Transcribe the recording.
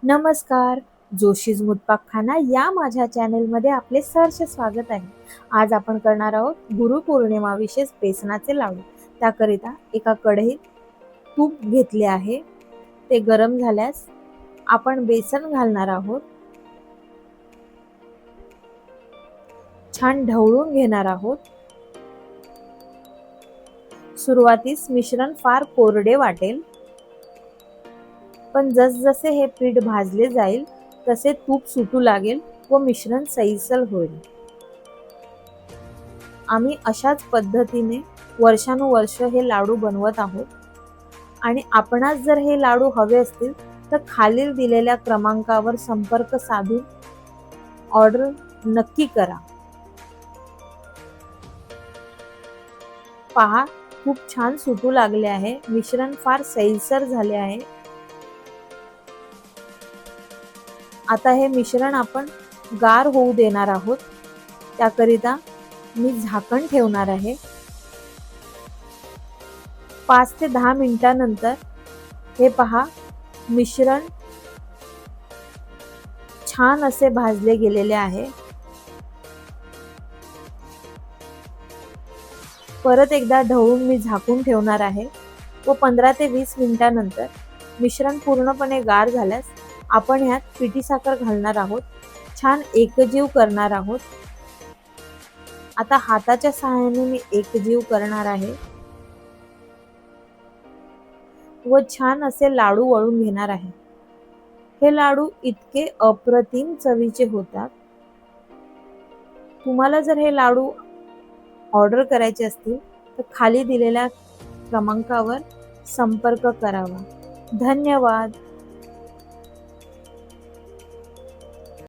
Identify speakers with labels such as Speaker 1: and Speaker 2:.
Speaker 1: नमस्कार. जोशीज मुतपाकखाना या माझ्या चॅनेलमध्ये आपले सहर्ष स्वागत आहे. आज आपण करणार आहोत गुरुपौर्णिमा विशेष बेसनाचे लाडू. त्याकरिता एका कढईत तूप घेतले आहे. ते गरम झाल्यास आपण बेसन घालणार आहोत. छान ढवळून घेणार आहोत. सुरुवातीस मिश्रण फार कोरडे वाटेल, पण जसजसे हे पीठ भाजले जाईल तसे तूप सुटू लागेल व मिश्रण सैलसर होईल. आम्ही अशाच पद्धतीने वर्षानुवर्ष हे लाडू बनवत आहोत आणि आपणास जर हे लाडू हवे असतील तर खालील दिलेल्या क्रमांकावर संपर्क साधून ऑर्डर नक्की करा. पहा, खूप छान सुटू लागले आहे. मिश्रण फार सैलसर झाले आहे. आता हे मिश्रण आपण गार होऊ देणार आहोत. त्याकरिता मी झाकण ठेवणार आहे. 5 ते 10 मिनिटांनंतर हे पहा, मिश्रण छान असे भाजले गेलेले आहे. परत एकदा ढवळून मी झाकून ठेवणार आहे व 15 ते 20 मिनिटांनंतर मिश्रण पूर्णपणे गार झाल्यास आपण ह्यात पिठी साखर घालणार आहोत. छान एकजीव करणार आहोत. आता हाताच्या सहाय्याने मी एकजीव करणार आहे व छान असे लाडू वळून घेणार आहे. हे लाडू इतके अप्रतिम चवीचे होतात. तुम्हाला जर हे लाडू ऑर्डर करायचे असतील तर खाली दिलेल्या क्रमांकावर संपर्क करावा. धन्यवाद.